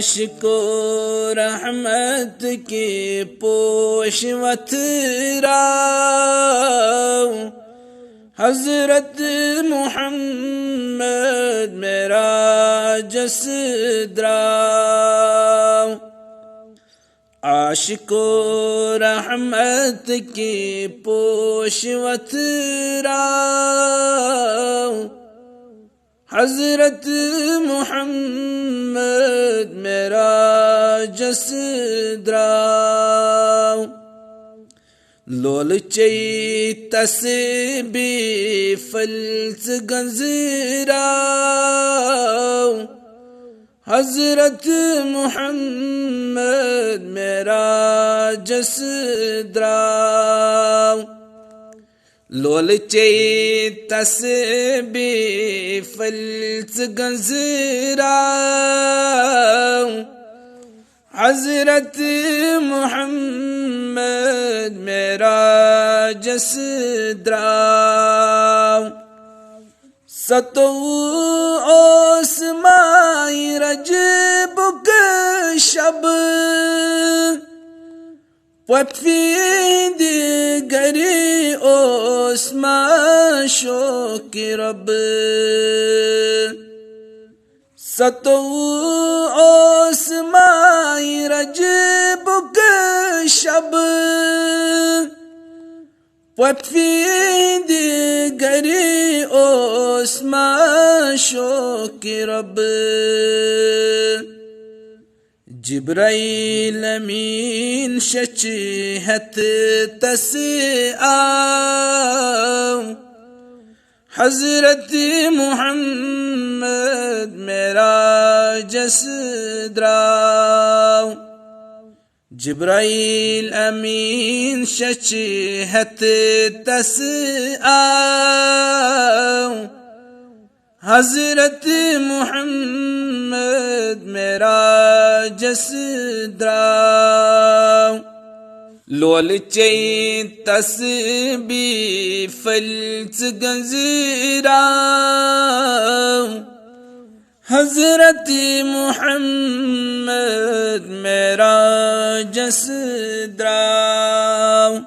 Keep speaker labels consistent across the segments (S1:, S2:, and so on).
S1: عاشق و رحمت کی پوشوت راو حضرت محمد میرا جسد راو عاشق و رحمت کی پوشوت راو حضرت محمد میرا جسد راو لول چی تسبی فلس گنزراو حضرت محمد میرا جسد راو لول چی تسبی فلس گنزراو حضرت محمد میرا جسد راو ستو آسمائی رجب کے شب وفید گری آسمان شوق رب ستو آسمائی رجب کے شب وفید گری آسمان شوق رب جبرائیل امین شچیحت تسعاو حضرت محمد میرا جسد راو جبرائیل امین شچیحت تسعاو حضرت محمد میرا جسد راو لول چی تسبی فلس گنزراو حضرت محمد میرا جسد راو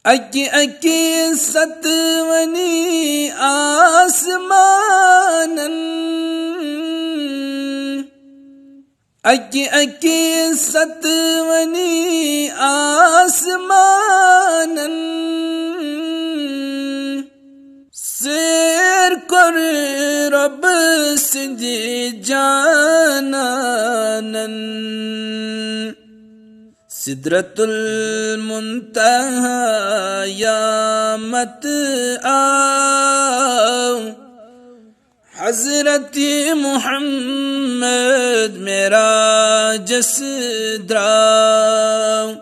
S1: اکی اکی ستونی آسمانن اکی اکی ستونی آسمانن سیر کر رب سندی جانانن سدرت المنتہا یا مت آو حضرت محمد میرا جسد راو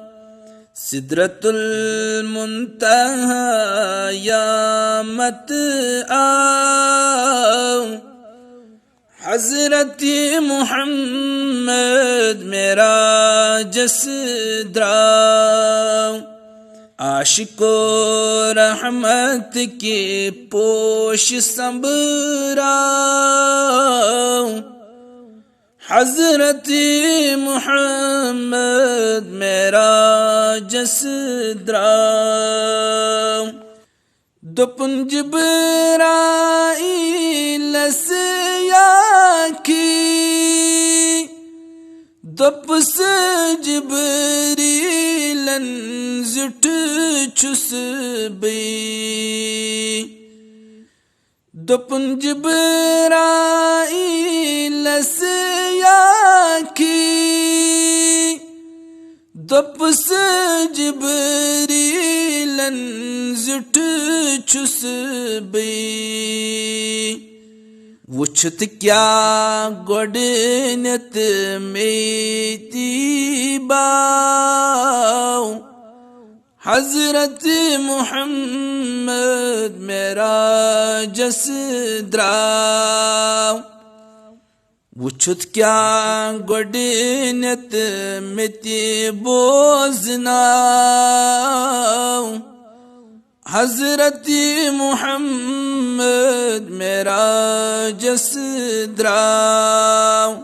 S1: سدرت المنتہا یا مت آو حضرت محمد میرا جسد راو عاشق و رحمت کی پوش سنبھراو حضرت محمد میرا جسد راو دپن جبرائیل سیاکی دپس جبریلن زٹ چس بی دپن جبرائیل سیاکی دپس جبریلن زٹ چس بی وچھت کیا گوڑنت میتی باو حضرت محمد میرا جسد راو وچھت کیا گوڑنت میتی بوزناو حضرت محمد محمد میرا جسد راو
S2: جسد راو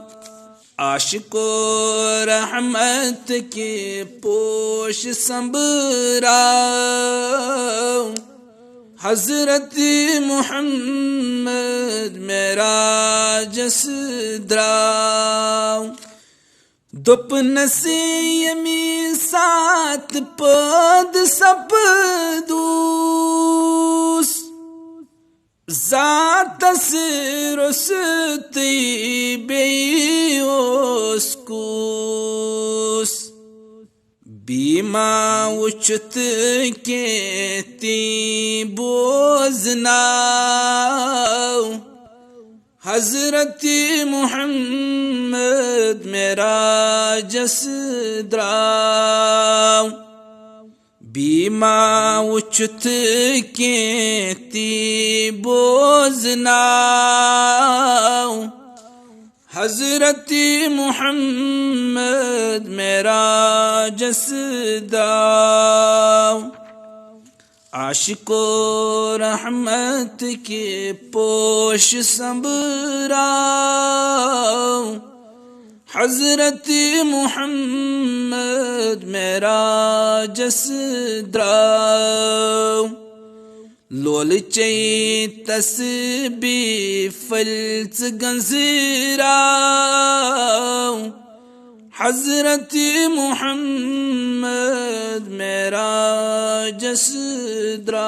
S1: عاشق و رحمت کے پوش سنبھرا حضرت محمد میرا جسدرا دپ نسی یمی سات پد سپدوس ذات سرستی بیوسکوس بیما وچت کیتی بوزنا حضرت محمد میرا جسدرا بیما وچت کیتی بوزنا حضرت محمد میرا جسدرا عاشق و رحمت کے پوش سنبھرا حضرت محمد میرا جسدرا لول چی تسبیح فلس گنزرا حضرت محمد میرا جسدرا